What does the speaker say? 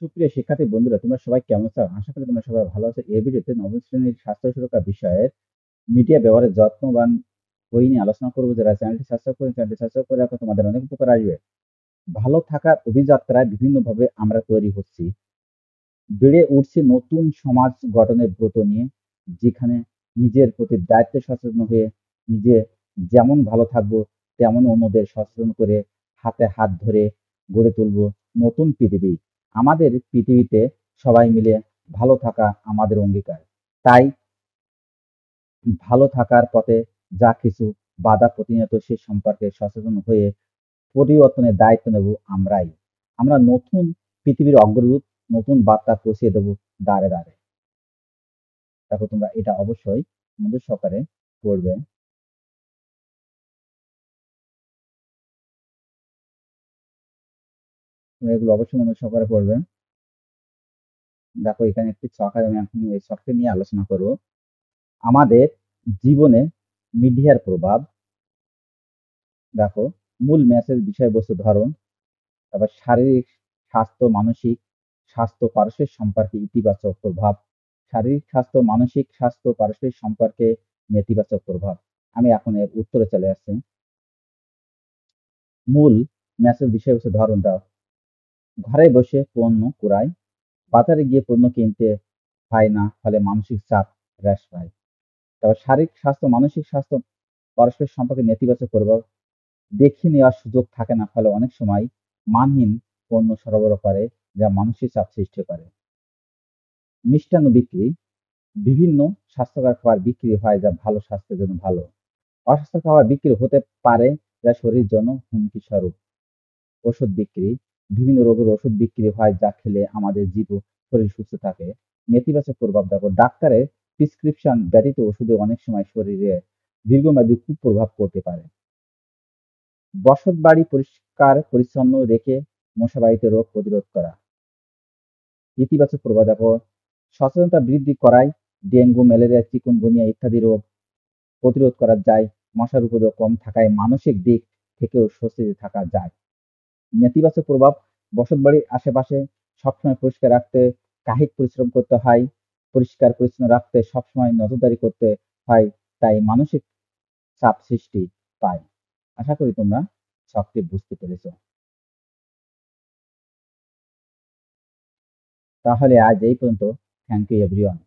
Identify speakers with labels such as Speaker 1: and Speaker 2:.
Speaker 1: সুপ্রিয় শিক্ষার্থী বন্ধুরা, তোমরা সবাই কেমন আছো? আশা করি তোমরা সবাই ভালো আছো। এই ভিডিওতে নবম শ্রেণীর স্বাস্থ্য সুরক্ষা বিষয়ের মিডিয়া ব্যবহারের যত্নবান বই নিয়ে আলোচনা করবো। যারা চ্যানেলটি সাবস্ক্রাইব করে রাখো, তোমাদের অনেক উপকার আসবে। ভালো থাকার অভিযাত্রায় বিভিন্নভাবে আমরা তৈরি হচ্ছি, বেড়ে উঠছে নতুন সমাজ গঠনের ব্রত নিয়ে, যেখানে নিজের প্রতি দায়িত্ব সচেতন হয়ে নিজে যেমন ভালো থাকবো তেমন অন্যদের সচেতন করে হাতে হাত ধরে গড়ে তুলবো নতুন পৃথিবী। আমাদের পৃথিবীতে সবাই মিলে ভালো থাকা আমাদের অঙ্গীকার। তাই ভালো থাকার পথে যা কিছু বাধা প্রতিনিয়ত সে সম্পর্কে সচেতন হয়ে পরিবর্তনের দায়িত্ব নেব আমরাই। আমরা নতুন পৃথিবীর অগ্রদূত, নতুন বার্তা পৌঁছে দেবো দ্বারে দ্বারে। দেখো, তোমরা এটা অবশ্যই মনোযোগ সহকারে পড়বে। তোমরা এগুলো অবশ্যই মনোযোগ সহকারে পড়বে। দেখো, এখানে একটি ছক আছে, আমি এখন এই ছকটি নিয়ে আলোচনা করব। আমাদের জীবনে মিডিয়ার প্রভাব। দেখো, মূল মেসেজ, বিষয়বস্তু, ধরন, তারপর শারীরিক স্বাস্থ্য, মানসিক স্বাস্থ্য, পারস্পরিক সম্পর্কে ইতিবাচক প্রভাব। শারীরিক স্বাস্থ্য, মানসিক স্বাস্থ্য, পারস্পরিক সম্পর্কে নেতিবাচক প্রভাব। আমি এখন এর উত্তরে চলে আসছি। মূল মেসেজ, বিষয়বস্তু, ধরন দাও। ঘরে বসে পণ্য কুড়াই, বাজারে গিয়ে পণ্য কিনতে হয় না, ফলে মানসিক চাপ হ্রাস পায়। তারপর শারীরিক স্বাস্থ্য, মানসিক স্বাস্থ্য, পারস্পরিক সম্পর্কে নেতিবাচক প্রভাব। দেখে নেওয়ার সুযোগ থাকে না, ফলে অনেক সময় মানহীন পণ্য সরবরাহ করে, যা মানসিক চাপ সৃষ্টি করে। মিষ্টান্ন বিক্রি, বিভিন্ন স্বাস্থ্যকর খাবার বিক্রি হয় যা ভালো স্বাস্থ্যের জন্য ভালো। অস্বাস্থ্যকর খাবার বিক্রি হতে পারে যা শরীরের জন্য হুমকি স্বরূপ। ওষুধ বিক্রি, বিভিন্ন রোগের ওষুধ বিক্রি হয় যা খেলে আমাদের শরীর সুস্থ থাকে। নেতিবাচক প্রভাব দেখো, ডাক্তারের প্রেসক্রিপশন ব্যতীত ওষুধে অনেক সময় শরীরে দীর্ঘমেয়াদী কুপ্রভাব পড়তে পারে। বসত বাড়ি পরিষ্কার পরিচ্ছন্ন রেখে মশাবাহিত রোগ প্রতিরোধ করা। ইতিবাচক প্রভাব দেখো, সচেতনতা বৃদ্ধি করায় ডেঙ্গু, ম্যালেরিয়া, চিকুনগুনিয়া ইত্যাদি রোগ প্রতিরোধ করা যায়। মশার উপদ্রব কম থাকায় মানসিক দিক থেকেও স্বস্তিতে থাকা যায়। নেতিবাচক প্রভাব, বসতবাড়ির আশেপাশে সবসময় পরিষ্কার রাখতে কায়িক পরিশ্রম করতে হয়, পরিষ্কার পরিচ্ছন্ন রাখতে সবসময় নজরদারি করতে হয়, তাই মানসিক চাপ সৃষ্টি পায়। আশা করি তোমরা সবটি বুঝতে পেরেছ। তাহলে আজ এই পর্যন্ত। Thank you everyone.